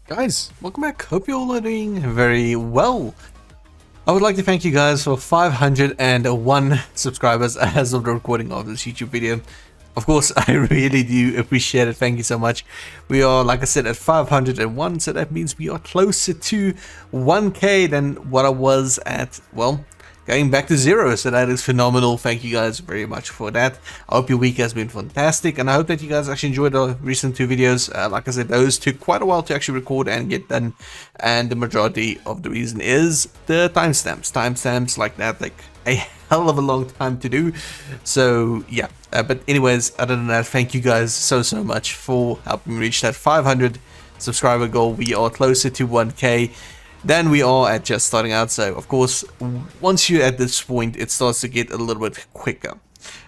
Guys, welcome back. Hope you're all doing very well. I would like to thank you guys for 501 subscribers as of the recording of this YouTube video. Of course, I really do appreciate it. Thank you so much. We are, like I said, at 501, so that means we are closer to 1k than what I was at, well, going back to 0, so that is phenomenal. Thank you guys very much for that. I hope your week has been fantastic, and I hope that you guys actually enjoyed the recent 2 videos. Like I said, those took quite a while to actually record and get done, and the majority of the reason is the timestamps like that, like a hell of a long time to do. So yeah, but anyways, other than that, thank you guys so much for helping me reach that 500 subscriber goal. We are closer to 1k than we are at just starting out. So of course, once you're at this point, it starts to get a little bit quicker.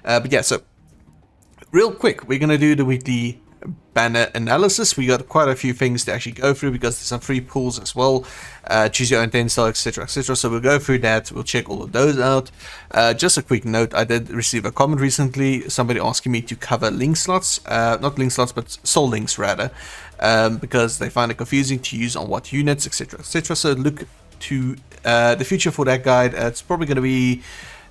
But yeah, so real quick, we're gonna do the weekly banner analysis. We got quite a few things to actually go through because there's some free pools as well. Choose your own 10 star, etc, etc. So we'll go through that. We'll check all of those out. Just a quick note, I did receive a comment recently, somebody asking me to cover link slots, not link slots, but soul links rather, because they find it confusing to use on what units, etc, etc. So look to the future for that guide. It's probably going to be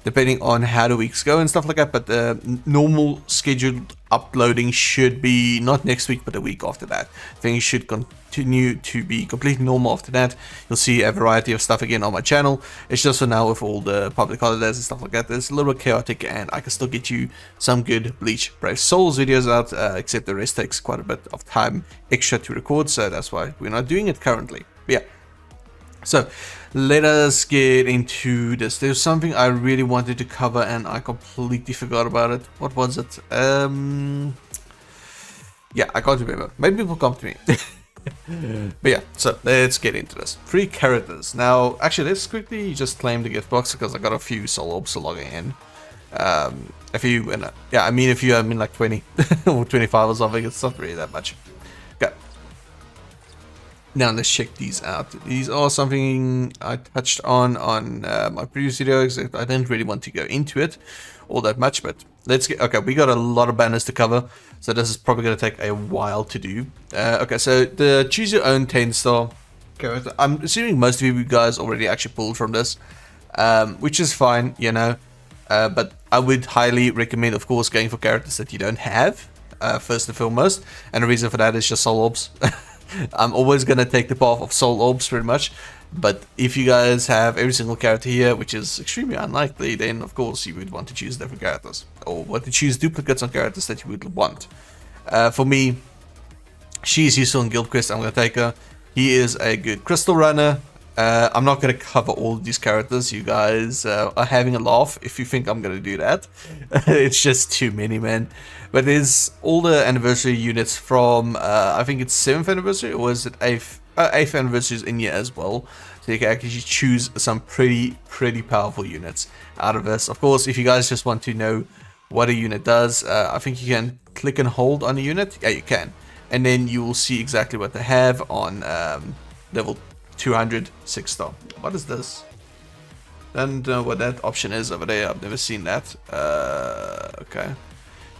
depending on how the weeks go and stuff like that, but the normal scheduled uploading should be not next week but the week after that. Things should continue to be completely normal after that. You'll see a variety of stuff again on my channel. It's just for now, with all the public holidays and stuff like that, it's a little bit chaotic, and I can still get you some good Bleach Brave Souls videos out, except the rest takes quite a bit of time extra to record, so that's why we're not doing it currently. But yeah, so let us get into this. There's something I really wanted to cover and I completely forgot about it. What was it? Yeah, I can't remember. Maybe people come to me. But yeah, so let's get into this. 3 characters. Now, actually, let's quickly just claim the gift box because I got a few soul orbs logging in. If you, yeah, I mean, if you, I mean like 20 or 25 or something, it's not really that much. Okay. Now let's check these out. These are something I touched on my previous videos. I didn't really want to go into it all that much, but let's get, okay, we got a lot of banners to cover, so this is probably going to take a while to do. Okay, so the choose your own 10-star character, I'm assuming most of you guys already actually pulled from this, which is fine, you know, but I would highly recommend, of course, going for characters that you don't have, first and foremost, and the reason for that is just soul orbs. I'm always gonna take the path of soul orbs pretty much, but if you guys have every single character here, which is extremely unlikely, then of course you would want to choose different characters, or want to choose duplicates on characters that you would want. For me, she's useful in Guild Quest. I'm gonna take her. He is a good crystal runner. I'm not gonna cover all of these characters. You guys are having a laugh if you think I'm gonna do that. It's just too many, man. But there's all the anniversary units from I think it's 7th anniversary, or is it 8th? 8th anniversary is in here as well, so you can actually choose some pretty powerful units out of this. Of course, if you guys just want to know what a unit does, I think you can click and hold on a unit. Yeah, you can, and then you will see exactly what they have on level 200 6-star. What is this? I don't know what that option is over there. I've never seen that. Okay.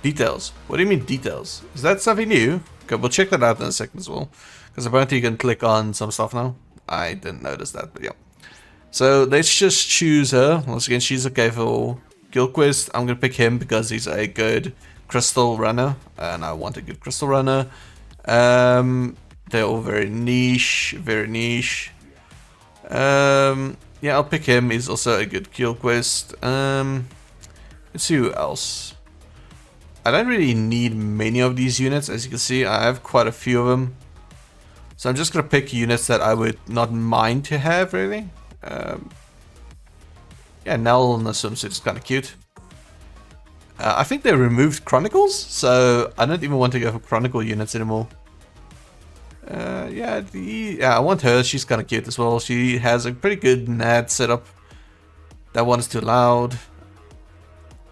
Details. What do you mean details? Is that something new? Okay, we'll check that out in a second as well. Because apparently you can click on some stuff now. I didn't notice that, but yeah. So let's just choose her. Once again, she's okay for Guild Quest. I'm going to pick him because he's a good crystal runner. And I want a good crystal runner. They're all very niche. Very niche. Yeah, I'll pick him. He's also a good Guild Quest. Let's see who else. I don't really need many of these units. As you can see, I have quite a few of them. So I'm just going to pick units that I would not mind to have, really. Yeah, Nell in the swimsuit is kind of cute. I think they removed Chronicles, so I don't even want to go for Chronicle units anymore. Yeah, I want her. She's kind of cute as well. She has a pretty good NAD setup. That one is too loud.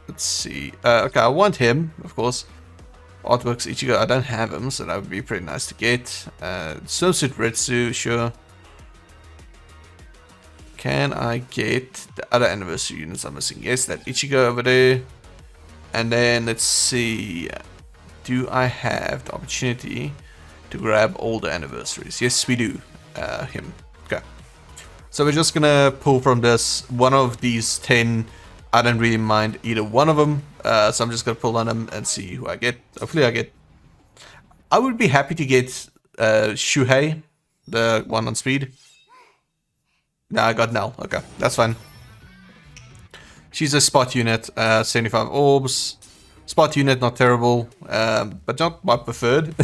Let's see. Okay, I want him, of course. Artworks Ichigo, I don't have him, so that would be pretty nice to get. Swimsuit Ritsu, sure. Can I get the other anniversary units I'm missing? Yes, that Ichigo over there. And then let's see. Do I have the opportunity to grab all the anniversaries. Yes, we do. Him. Okay. So we're just gonna pull from this one of these 10. I don't really mind either one of them. So I'm just gonna pull on them and see who I get. Hopefully I get... I would be happy to get Shuhei, the one on speed. No, I got Nell. Okay, that's fine. She's a spot unit, 75 orbs. Spot unit, not terrible, but not my preferred.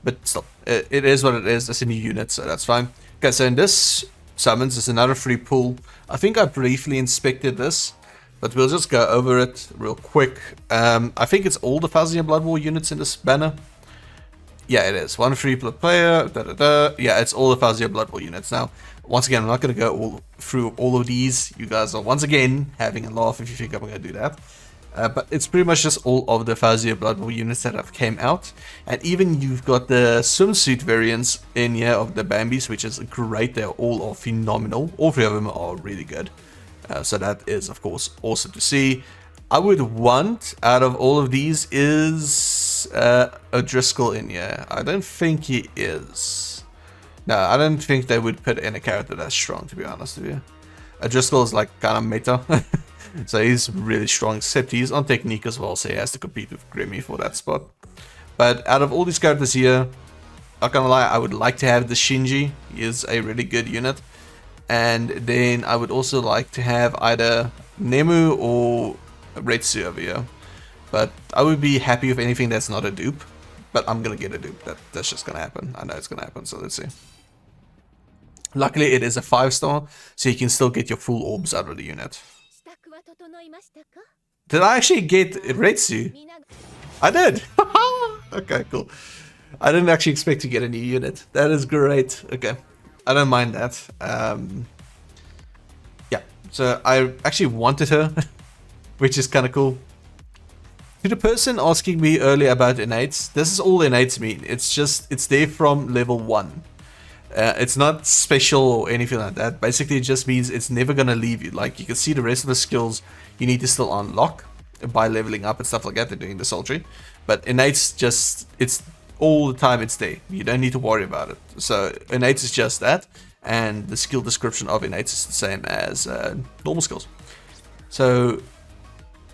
But still, it is what it is. It's a new unit, so that's fine. Okay, so in this summons is another free pull. I think I briefly inspected this, but we'll just go over it real quick. I think it's all the Fuzzy and Blood War units in this banner. Yeah, it is. One free per player. Yeah, it's all the Fuzzy and Blood War units. Now, once again, I'm not going to go through all of these. You guys are once again having a laugh if you think I'm going to do that. But it's pretty much just all of the Fuzzy and Blood War units that have came out. And even you've got the swimsuit variants in here of the Bambis, which is great. They're all phenomenal. All three of them are really good. So that is, of course, awesome to see. I would want, out of all of these, is O'Driscoll in here. I don't think he is. No, I don't think they would put in a character that's strong, to be honest with you. O'Driscoll is like kind of meta. So he's really strong, except he's on technique as well, so he has to compete with Grimmy for that spot. But out of all these characters here, not gonna lie, I would like to have the Shinji. He is a really good unit. And then I would also like to have either Nemu or Retsu over here. But I would be happy with anything that's not a dupe. But I'm gonna get a dupe. That's just gonna happen. I know it's gonna happen, so let's see. Luckily it is a 5-star, so you can still get your full orbs out of the unit. Did I actually get Retsu? I did! Okay, cool. I didn't actually expect to get a new unit. That is great. Okay. I don't mind that. Yeah, so I actually wanted her, which is kind of cool. To the person asking me earlier about innates, this is all innates mean. It's just, it's there from level 1. It's not special or anything like that. Basically, it just means it's never gonna leave you. Like, you can see the rest of the skills you need to still unlock by leveling up and stuff like that. They're doing the sultry. But innates just, it's all the time it's there. You don't need to worry about it. So innates is just that, and the skill description of innates is the same as normal skills. So,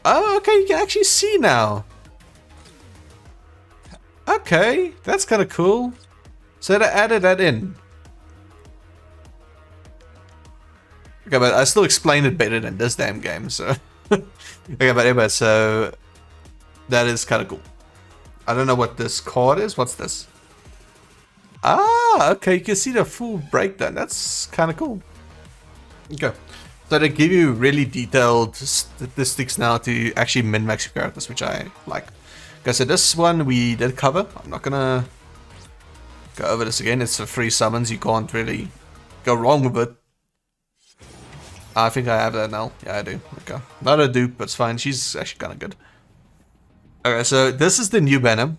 oh, okay, you can actually see now. Okay, that's kind of cool. So they added that in. Okay, but I still explained it better than this damn game, so... Okay, but anyway, so... That is kind of cool. I don't know what this card is. What's this? Ah, okay, you can see the full breakdown. That's kind of cool. Okay. So they give you really detailed statistics now to actually min-max your characters, which I like. Okay, so this one we did cover. I'm not gonna go over this again. It's a free summons. You can't really go wrong with it. I think I have that now. Yeah, I do. Okay. Not a dupe, but it's fine. She's actually kind of good. Okay, so this is the new banner.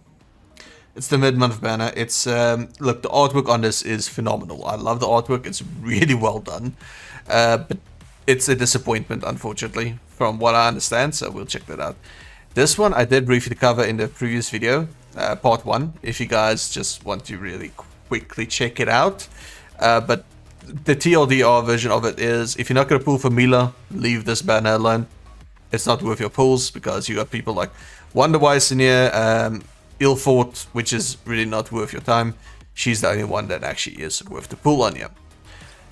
It's the mid-month banner. It's, look, the artwork on this is phenomenal. I love the artwork. It's really well done. But it's a disappointment, unfortunately, from what I understand. So we'll check that out. This one I did briefly cover in the previous video, part 1. If you guys just want to really quickly check it out. But the TLDR version of it is, if you're not going to pull for Mila, leave this banner alone. It's not worth your pulls, because you got people like Wonderwise in here, Ilfort, which is really not worth your time. She's the only one that actually is worth the pull on you.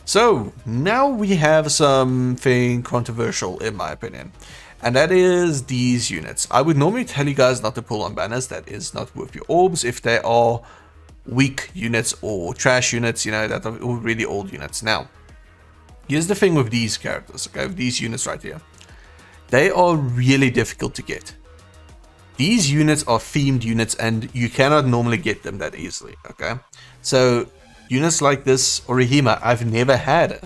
So, now we have something controversial in my opinion. And that is these units. I would normally tell you guys not to pull on banners that is not worth your orbs if they are weak units or trash units, you know, that are really old units. Now, here's the thing with these characters, okay, with these units right here. They are really difficult to get. These units are themed units and you cannot normally get them that easily, okay? So, units like this, Orihime, I've never had her,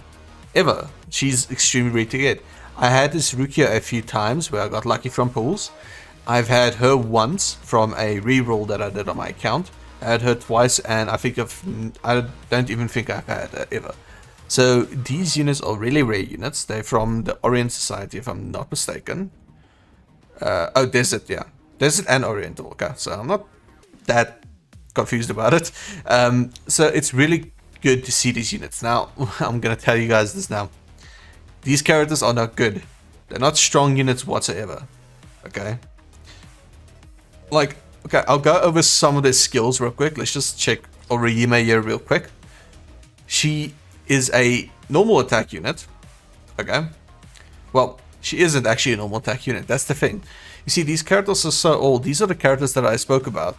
ever. She's extremely rare to get. I had this Rukia a few times where I got lucky from pulls. I've had her once from a reroll that I did on my account. I had her twice, and I don't even think I've had her ever. So these units are really rare units. They're from the Orient Society, if I'm not mistaken. Oh, Desert, yeah. Desert and Oriental, okay. So I'm not that confused about it. So it's really good to see these units. Now, I'm going to tell you guys this now. These characters are not good. They're not strong units whatsoever. Okay? Like, okay, I'll go over some of their skills real quick. Let's just check Ulquiorra here real quick. She is a normal attack unit. Okay? Well, she isn't actually a normal attack unit. That's the thing. You see, these characters are so old. These are the characters that I spoke about,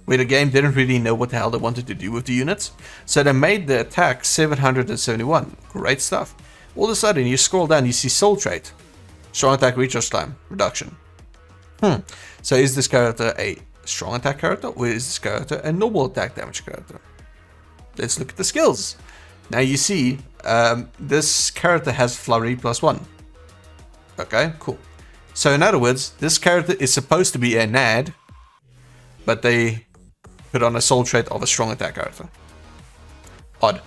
where the game didn't really know what the hell they wanted to do with the units. So they made the attack 771. Great stuff. All of a sudden, you scroll down, you see Soul Trait. Strong attack recharge time reduction. So is this character a strong attack character, or is this character a normal attack damage character? Let's look at the skills. Now you see, this character has Flurry +1. Okay, cool. So in other words, this character is supposed to be a NAD, but they put on a soul trait of a strong attack character. Odd.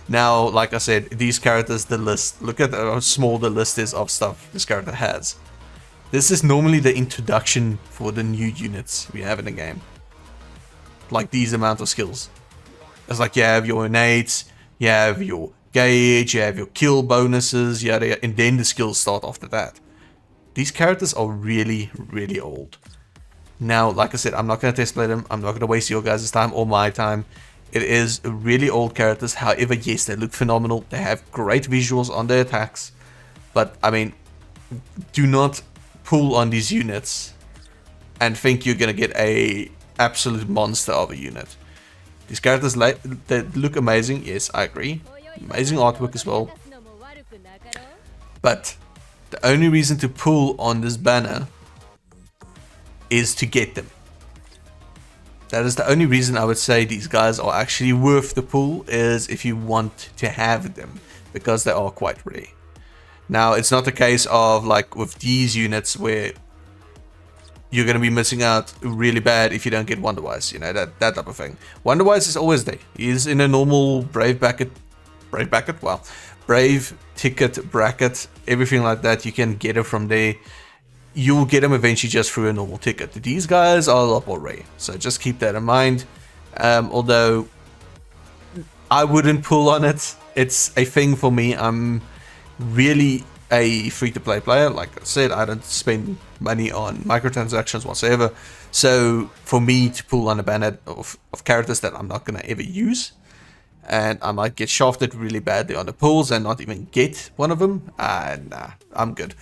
Now, like I said, these characters, the list, look at how small the list is of stuff this character has. This is normally the introduction for the new units we have in the game. Like these amount of skills. It's like you have your innates, you have your gauge, you have your kill bonuses, yada, and then the skills start after that. These characters are really, really old. Now, like I said, I'm not going to test-play them. I'm not going to waste your guys' time or my time. It is really old characters. However, yes, they look phenomenal. They have great visuals on their attacks. But, I mean, do not pull on these units and think you're going to get a absolute monster of a unit. These characters, they look amazing. Yes, I agree. Amazing artwork as well. But the only reason to pull on this banner is to get them. That is the only reason I would say these guys are actually worth the pull, is if you want to have them, because they are quite rare. Now, it's not the case of like with these units where you're going to be missing out really bad if you don't get Wonderwise, you know, that type of thing. Wonderwise is always there. He is in a normal Brave ticket bracket, everything like that. You can get it from there. You'll get them eventually just through a normal ticket. These guys are a lot more rare, so just keep that in mind. Although I wouldn't pull on it. It's a thing for me. I'm really a free-to-play player. Like I said, I don't spend money on microtransactions whatsoever. So for me to pull on a banner of characters that I'm not going to ever use, and I might get shafted really badly on the pulls and not even get one of them, nah, I'm good.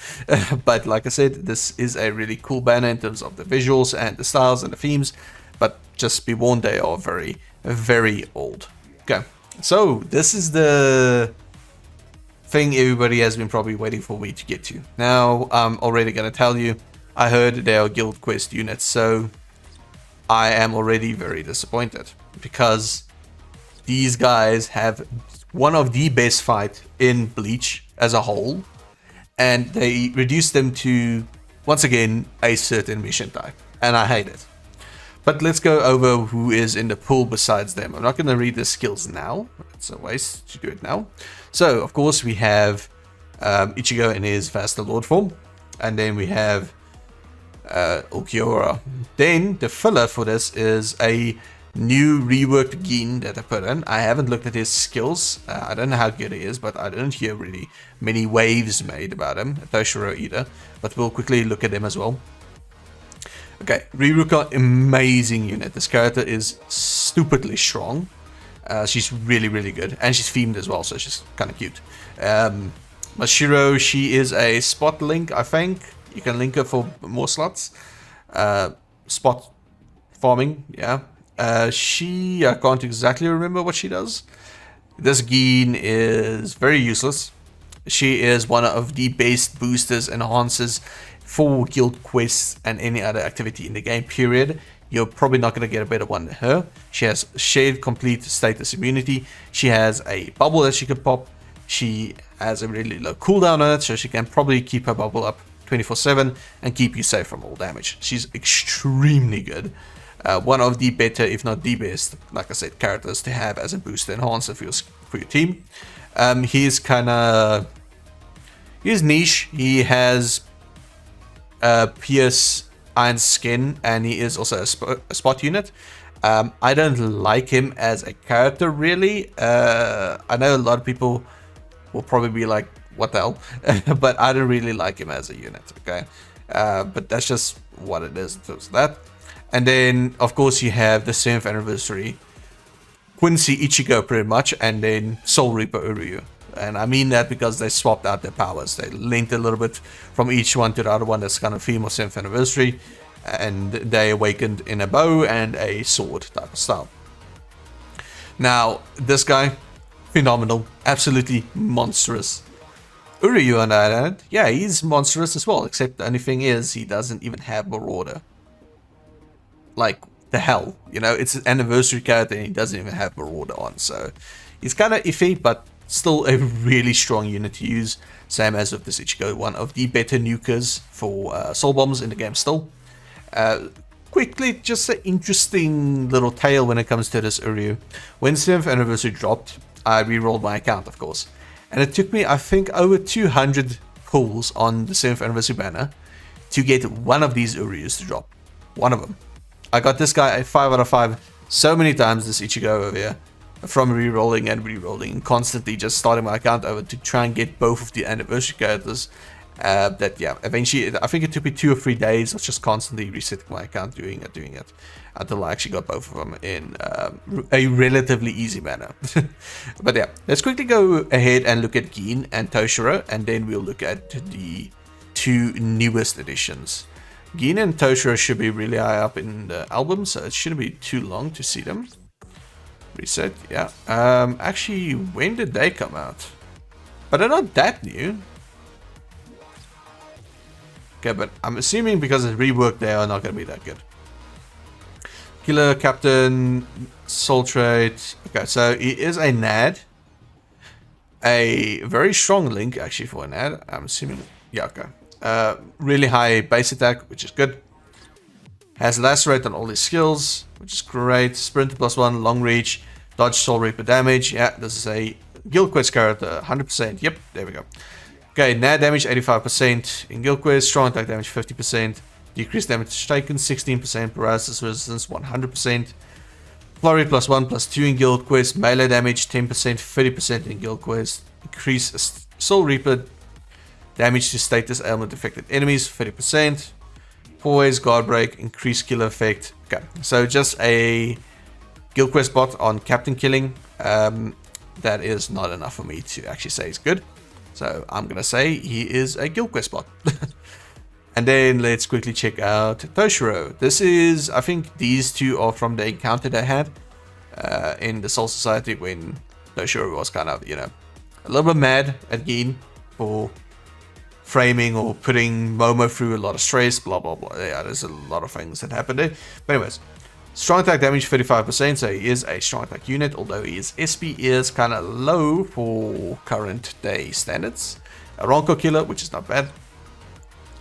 But like I said, this is a really cool banner in terms of the visuals and the styles and the themes, but just be warned, they are very, very old. Okay, so this is the thing everybody has been probably waiting for me to get to. Now, I'm already going to tell you, I heard they are Guild Quest units, so I am already very disappointed, because these guys have one of the best fight in Bleach as a whole, and they reduced them to, once again, a certain mission type, and I hate it. But let's go over who is in the pool besides them. I'm not going to read the skills now. It's a waste to do it now. So, of course, we have Ichigo in his Vasto Lord form, and then we have Ulquiorra. Then the filler for this is a new reworked Gin that I put in. I haven't looked at his skills. I don't know how good he is, but I didn't hear really many waves made about him. Toshiro either, but we'll quickly look at them as well. Okay, Riruka, amazing unit. This character is stupidly strong. She's really, really good, and she's themed as well, so she's kind of cute. Mashiro, she is a spot link, I think. You can link her for more slots. Spot farming, yeah. I can't exactly remember what she does. This Gin is very useless. She is one of the best boosters, enhancers for guild quests and any other activity in the game, period. You're probably not going to get a better one than her. She has shared complete status immunity. She has a bubble that she can pop. She has a really low cooldown on it, so she can probably keep her bubble up 24/7 and keep you safe from all damage. She's extremely good. One of the better, if not the best, like I said, characters to have as a booster enhancer for your team. He's niche. He has Pierce Iron Skin, and he is also a spot unit. I don't like him as a character, really. I know a lot of people will probably be like, what the hell? But I don't really like him as a unit, okay? But that's just what it is in terms of that. And then, of course, you have the 7th anniversary Quincy Ichigo, pretty much, and then Soul Reaper Uryu. And I mean that because they swapped out their powers. They linked a little bit from each one to the other one. That's kind of theme of 7th anniversary. And they awakened in a bow and a sword type of style. Now, this guy, phenomenal, absolutely monstrous. Uryu, on the other hand, yeah, he's monstrous as well, except the only thing is he doesn't even have Marauder. Like, the hell, you know, it's an anniversary character and he doesn't even have Marauder on, so he's kind of iffy, but still a really strong unit to use, same as with this Ichigo, one of the better nukers for soul bombs in the game still. Quickly, just an interesting little tale when it comes to this Uryu. When 7th anniversary dropped, I re-rolled my account, of course, and it took me, I think, over 200 pulls on the 7th anniversary banner to get one of these Uryus to drop. One of them. I got this guy a 5 out of 5 so many times, this Ichigo over here, from re-rolling and re-rolling, and constantly just starting my account over to try and get both of the anniversary characters. That, yeah, eventually, I think it took me 2 or 3 days of just constantly resetting my account, doing it, until I actually got both of them in a relatively easy manner. But yeah, let's quickly go ahead and look at Gin and Toshiro, and then we'll look at the 2 newest editions. Gin and Toshiro should be really high up in the album, so it shouldn't be too long to see them. Reset, yeah. Actually, when did they come out? But they're not that new. Okay, but I'm assuming because it's reworked, they are not going to be that good. Killer, Captain, Soul Trait. Okay, so he is a NAD. A very strong link, actually, for a NAD. I'm assuming. Yeah, okay. Really high base attack, which is good. Has Lacerate on all his skills, which is great. Sprint +1, long reach, dodge, Soul Reaper damage. Yeah, this is a Guild Quest character, 100%. Yep, there we go. Okay, NAD damage 85% in Guild Quest, strong attack damage 50%, decreased damage taken 16%, paralysis resistance 100%, flurry +1/+2 in Guild Quest, melee damage 10%, 30% in Guild Quest, increase Soul Reaper damage to status ailment affected enemies 30%, poise, guard break, increased killer effect. Okay, so just a Guild Quest bot on Captain killing. That is not enough for me to actually say it's good. So I'm going to say he is a Guild Quest bot. And then let's quickly check out Toshiro. This is, I think these 2 are from the encounter they had in the Soul Society when Toshiro was kind of, you know, a little bit mad at Gin for framing or putting Momo through a lot of stress, blah, blah, blah. Yeah, there's a lot of things that happened there. But anyways, strong attack damage 35%, so he is a strong attack unit, although his SP is kind of low for current day standards. A Ronko killer, which is not bad.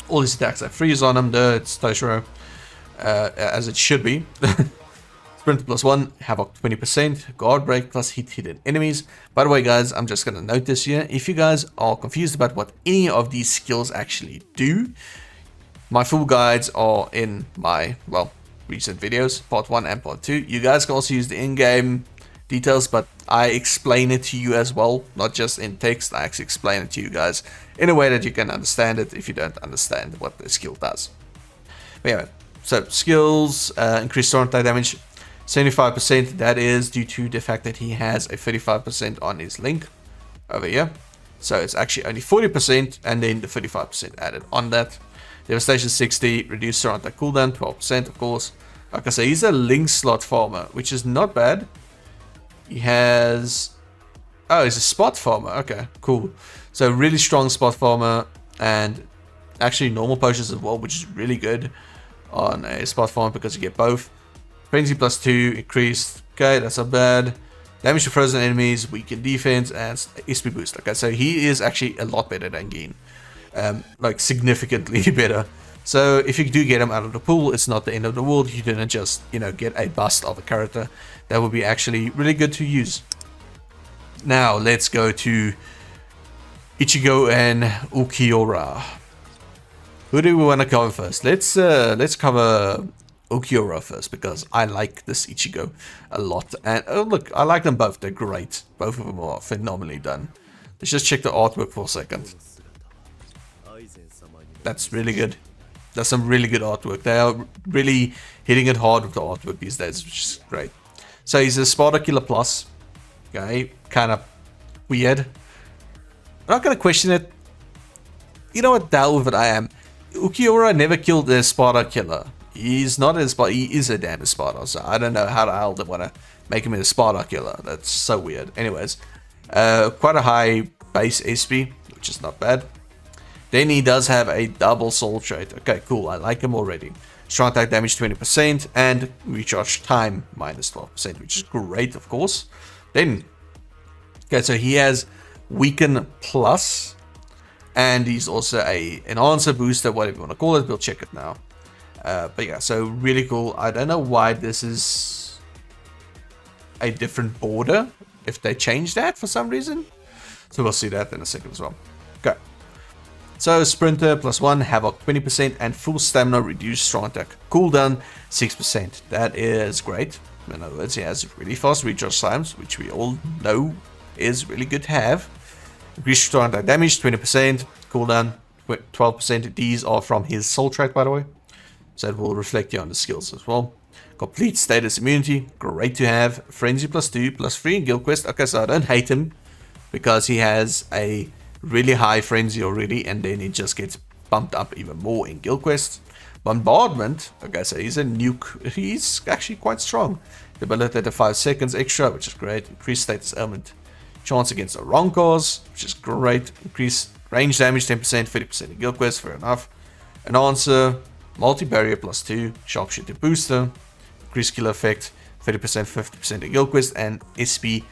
All his attacks have freeze on him, it's Toshiro, as it should be. Sprint +1, Havoc 20%, Guard Break plus hit hidden enemies. By the way, guys, I'm just going to note this here. If you guys are confused about what any of these skills actually do, my full guides are in my, well, recent videos, part 1 and part 2. You guys can also use the in-game details, but I explain it to you as well, not just in text. I actually explain it to you guys in a way that you can understand it if you don't understand what the skill does. But anyway, so skills, increased storm attack damage 75%. That is due to the fact that he has a 35% on his link over here, so it's actually only 40% and then the 35% added on that. Devastation 60, reduced surround attack cooldown 12%, of course. Like I say, he's a link slot farmer, which is not bad. He has, oh, he's a spot farmer. Okay, cool. So really strong spot farmer, and actually normal potions as well, which is really good on a spot farmer because you get both. Frenzy +2 increased. Okay, that's not bad. Damage to frozen enemies, weaken defense, and SP boost. Okay, so he is actually a lot better than Gin. Like significantly better. So if you do get him out of the pool, it's not the end of the world. You didn't just, you know, get a bust of a character. That would be actually really good to use. Now let's go to Ichigo and Ulquiorra. Who do we want to cover first? Let's cover Ulquiorra first, because I like this Ichigo a lot. And oh look, I like them both. They're great. Both of them are phenomenally done. Let's just check the artwork for a second. That's really good. That's some really good artwork. They are really hitting it hard with the artwork these days, which is great. So he's a Sparta Killer Plus. Okay, kind of weird. I'm not going to question it. You know what, down with it I am. Ulquiorra never killed a Sparta Killer. He's not a Sparta, he is a damn Sparta, so I don't know how the hell they want to make him a Sparta Killer. That's so weird. Anyways, quite a high base SP, which is not bad. Then he does have a double soul trait. Okay, cool, I like him already. Strong attack damage 20% and recharge time minus 12%, which is great, of course. Then, okay, so he has Weaken Plus, and he's also a enhancer booster, whatever you want to call it. We'll check it now. But yeah, so really cool. I don't know why this is a different border, if they changed that for some reason. So we'll see that in a second as well. Okay. So Sprinter +1, Havoc 20%, and full stamina reduced strong attack cooldown 6%. That is great. In other words, he has really fast recharge times, which we all know is really good to have. Increased strong attack damage 20%, cooldown 12%. These are from his soul trait, by the way. So it will reflect you on the skills as well. Complete status immunity, great to have. Frenzy +2, +3 in Guild Quest. Okay, so I don't hate him because he has a really high frenzy already, and then it just gets bumped up even more in Guild Quest. Bombardment, okay, so he's a nuke. He's actually quite strong. The ability to 5 seconds extra, which is great. Increased status element chance against the Ronkars, which is great. Increased range damage 10%, 50% in Guild Quest, fair enough. Enhancer, multi-barrier +2, sharpshooter booster, increased skill effect 30%, 50% in Guild Quest, and SP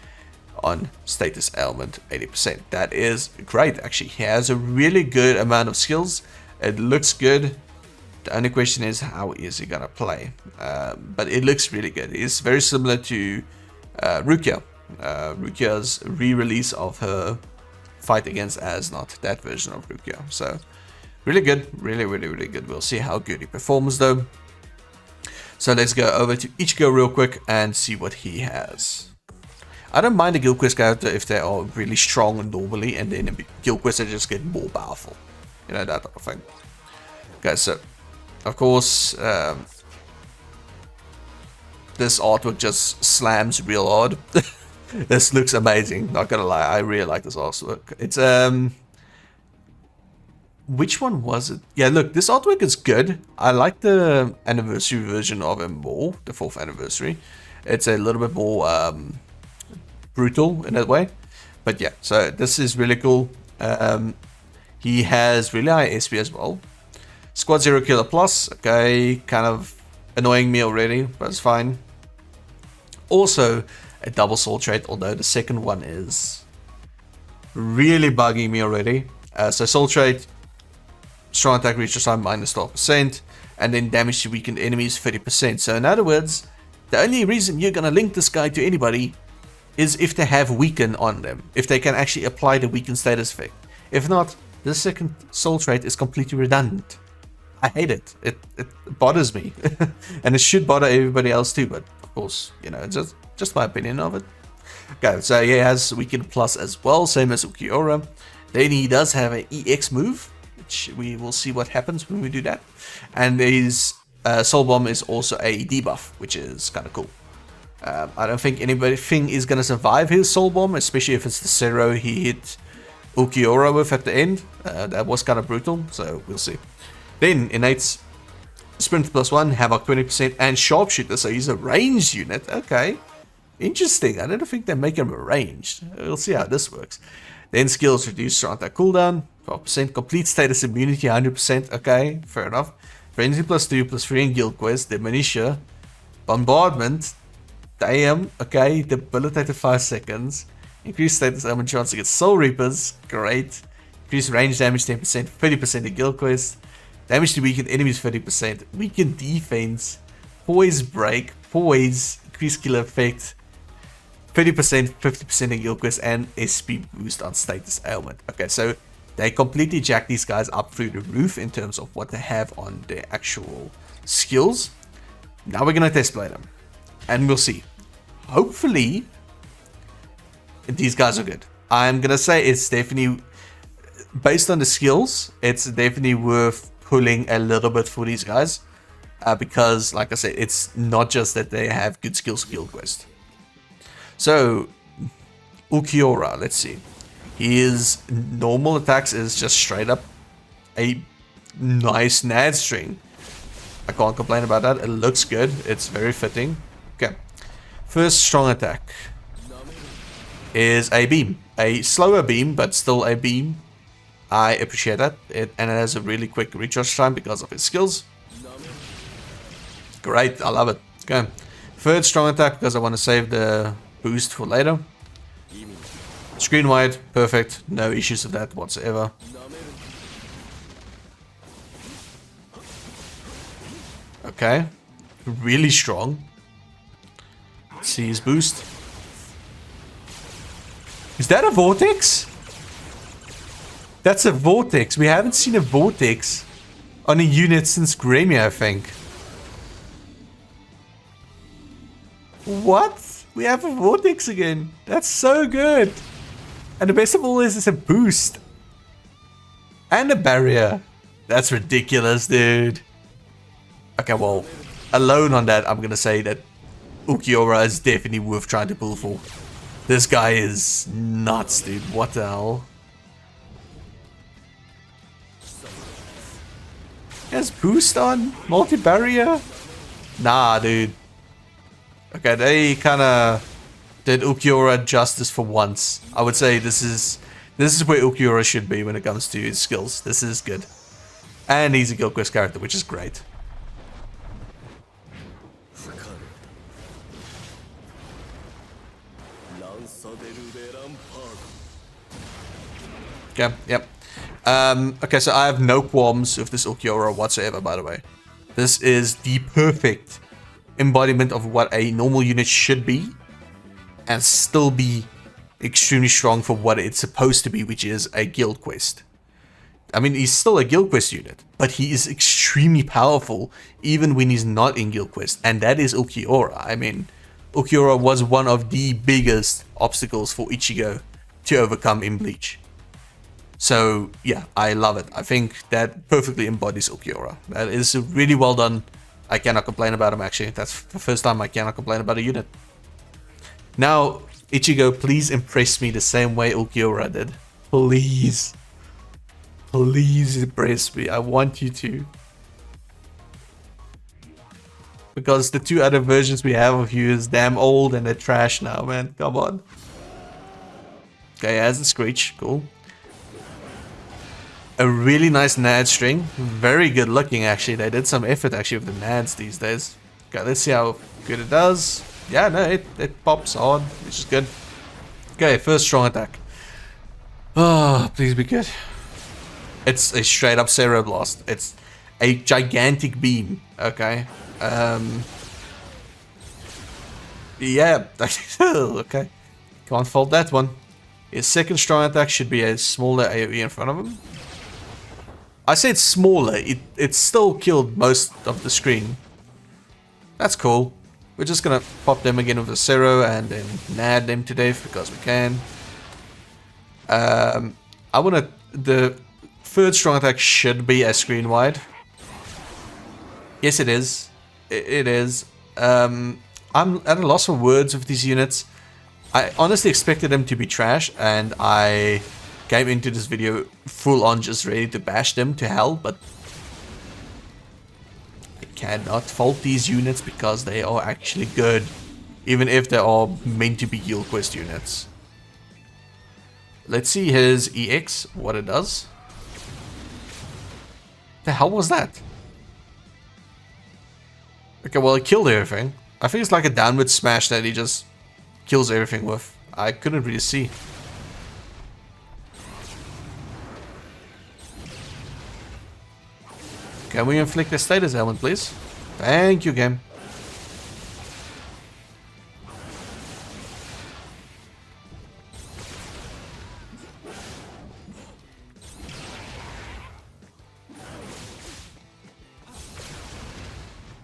on status element 80%. That is great, actually. He has a really good amount of skills. It looks good. The only question is, how is he gonna play? But it looks really good. It's very similar to Rukia. Rukia's re-release of her fight against Asnot, that version of Rukia. So really good, really good. We'll see how good he performs though. So let's go over to Ichigo real quick and see what he has. I don't mind a Guild Quest character if they are really strong normally, and then in Guild Quest they just get more powerful. You know, that type of thing. Okay, so of course this artwork just slams real hard. This looks amazing, not gonna lie. I really like this artwork. It's which one was it? Yeah, look, this artwork is good. I like the anniversary version of him more, the 4th anniversary. It's a little bit more brutal in that way. But yeah, so this is really cool. He has really high SP as well. Squad 0 Killer Plus, okay, kind of annoying me already, but it's fine. Also, a double soul trait, although the second one is really bugging me already. So soul trait, strong attack reach time minus 12%, and then damage to weakened enemies 30%. So in other words, the only reason you're gonna link this guy to anybody is if they have weaken on them, if they can actually apply the weaken status effect. If not, the second soul trait is completely redundant. I hate it. It bothers me. And it should bother everybody else too, but of course, you know, it's just my opinion of it. Okay, so he has Weaken Plus as well, same as Ulquiorra. Then he does have an EX move, which we will see what happens when we do that. And his Soul Bomb is also a debuff, which is kind of cool. I don't think anything is going to survive his Soul Bomb, especially if it's the Zero he hit Ulquiorra with at the end. That was kind of brutal, so we'll see. Then innate Sprint +1, Havoc 20%, and Sharpshooter, so he's a ranged unit. Okay, interesting. I don't think they make him ranged. We'll see how this works. Then skills reduce strong attack cooldown 12%, complete status immunity 100%. Okay, fair enough. Frenzy +2, +3 in Guild Quest, Diminisher, Bombardment. Damn, okay, debilitated 5 seconds. Increased status element chance against Soul Reapers, great. Increased range damage 10%, 30% in Guild Quest. Damage to weakened enemies 30%. Weakened defense. Poise break. Poise. Increased skill effect. 30%, 50% in Guild Quest. And SP boost on status ailment. Okay, so they completely jack these guys up through the roof in terms of what they have on their actual skills. Now we're gonna test play them, and we'll see. Hopefully, these guys are good. I'm gonna say it's definitely, based on the skills, it's definitely worth pulling a little bit for these guys. Because, like I said, it's not just that they have good skills for Guild Quest. So, Ulquiorra, let's see. His normal attacks is just straight up a nice NAD string. I can't complain about that. It looks good. It's very fitting. Okay. First strong attack is a beam. A slower beam, but still a beam. I appreciate that. And it has a really quick recharge time because of its skills. Great. I love it. Okay. Third strong attack because I want to save the boost for later. Screen wide. Perfect. No issues with that whatsoever. Okay, really strong. Let's see his boost. Is that a vortex? That's a vortex. We haven't seen a vortex on a unit since Gremia, I think. What? We have a vortex again. That's so good. And the best of all is it's a boost. And a barrier. That's ridiculous, dude. Okay, well, alone on that, I'm gonna say that Ulquiorra is definitely worth trying to pull for. This guy is nuts, dude. What the hell? He has boost on? Multi-barrier? Nah, dude. Okay, they kinda did Ulquiorra justice for once. I would say this is where Ulquiorra should be when it comes to his skills. This is good. And he's a Guild Quest character, which is great. Okay, yep. Okay, so I have no qualms with this Ulquiorra whatsoever, by the way. This is the perfect embodiment of what a normal unit should be, and still be extremely strong for what it's supposed to be, which is a Guild Quest. I mean, he's still a Guild Quest unit, but he is extremely powerful even when he's not in Guild Quest, and that is Ulquiorra. I mean, Ulquiorra was one of the biggest obstacles for Ichigo to overcome in Bleach. So, yeah, I love it. I think that perfectly embodies Ulquiorra. That is really well done. I cannot complain about him, actually. That's the first time I cannot complain about a unit. Now, Ichigo, please impress me the same way Ulquiorra did. Please. Please impress me. I want you to. Because the two other versions we have of you is damn old and they're trash now, man. Come on. Okay, as the Screech. Cool. A really nice NAD string. Very good looking, actually. They did some effort, actually, with the NADs these days. Okay, let's see how good it does. Yeah, no, it pops hard, which is good. Okay, first strong attack. Oh, please be good. It's a straight up Zero Blast. It's a gigantic beam, okay? Yeah, okay. Can't fault that one. His second strong attack should be a smaller AoE in front of him. I said smaller, it still killed most of the screen. That's cool. We're just gonna pop them again with a Zero and then NAD them to death because we can. The third strong attack should be a screen wide. Yes, it is. It is. I'm at a loss for words with these units. I honestly expected them to be trash, and I came into this video full on just ready to bash them to hell, but I cannot fault these units because they are actually good, even if they are meant to be Guild Quest units. Let's see his EX, what it does. The hell was that? Okay, well, it killed everything. I think it's like a downward smash that he just kills everything with. I couldn't really see. Can we inflict a status ailment, please? Thank you, game.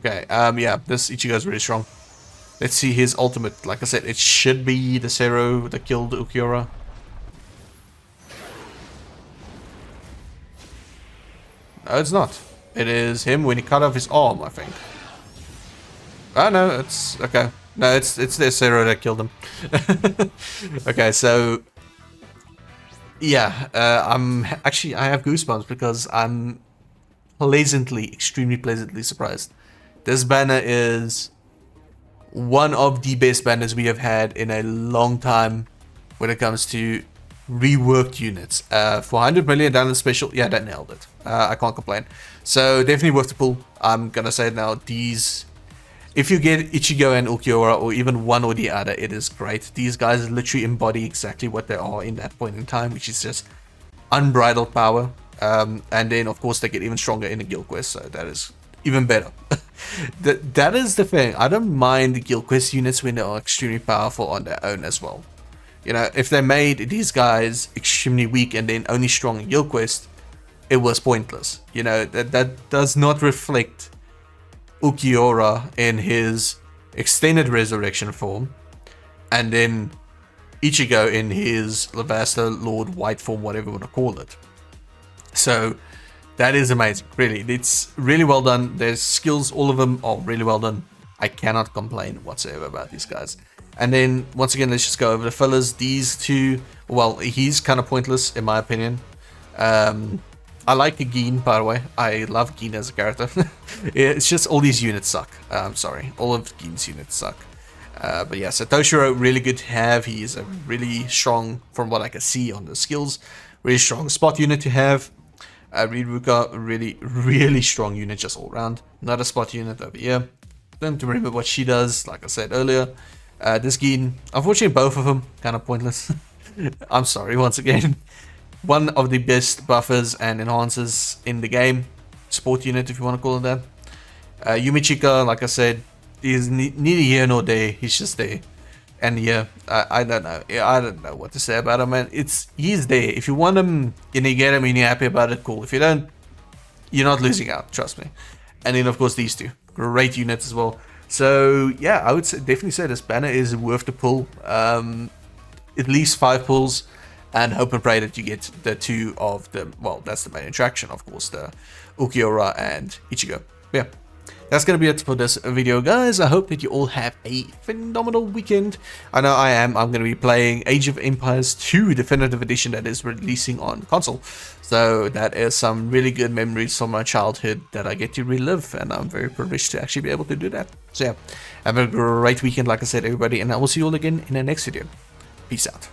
Okay, yeah, this Ichigo is really strong. Let's see his ultimate. Like I said, it should be the Zero that killed Ulquiorra. No, it's not. It is him when he cut off his arm, I think. Oh, no, it's... Okay. No, it's the Zero that killed him. Okay, so... Yeah, I have goosebumps because I'm extremely pleasantly surprised. This banner is one of the best banners we have had in a long time when it comes to reworked units. 400 million down in special, yeah, that nailed it. I can't complain. So definitely worth the pull. I'm gonna say it now, these, if you get Ichigo and Ulquiorra or even one or the other, it is great. These guys literally embody exactly what they are in that point in time, which is just unbridled power. And then of course they get even stronger in the guild quest, so that is even better. that is the thing. I don't mind the guild quest units when they are extremely powerful on their own as well. You know, if they made these guys extremely weak and then only strong in guild quest, it was pointless. You know, that does not reflect Ulquiorra in his extended resurrection form, and then Ichigo in his Vasto Lord White form, whatever you want to call it. So that is amazing, really. It's really well done. Their skills, all of them are really well done. I cannot complain whatsoever about these guys. And then once again, let's just go over the fillers. These two, well, he's kind of pointless in my opinion. I like Gin, by the way. I love Gin as a character. It's just all these units suck. Sorry, all of Gin's units suck. But yeah, so Toshiro, really good to have. He is a really strong, from what I can see on the skills, really strong spot unit to have. Riruka, really strong unit just all around. Another spot unit over here. Don't to remember what she does, like I said earlier. This Gin, unfortunately both of them kind of pointless. I'm sorry once again. One of the best buffers and enhancers in the game. Support unit if you want to call it that. Yumichika, like I said, is neither here nor there. He's just there. And yeah, I don't know. I don't know what to say about him, man. He's there. If you want him and you get him and you're happy about it, cool. If you don't, you're not losing out, trust me. And then of course these two. Great units as well. So yeah, I would definitely say this banner is worth the pull. At least 5 pulls, and hope and pray that you get the 2 of them. Well, that's the main attraction, of course, the Ulquiorra and Ichigo. Yeah, that's gonna be it for this video, guys. I hope that you all have a phenomenal weekend. I know I am. I'm gonna be playing Age of Empires 2 Definitive Edition that is releasing on console. So that is some really good memories from my childhood that I get to relive, and I'm very privileged to actually be able to do that. So yeah, have a great weekend, like I said, everybody, and I will see you all again in the next video. Peace out.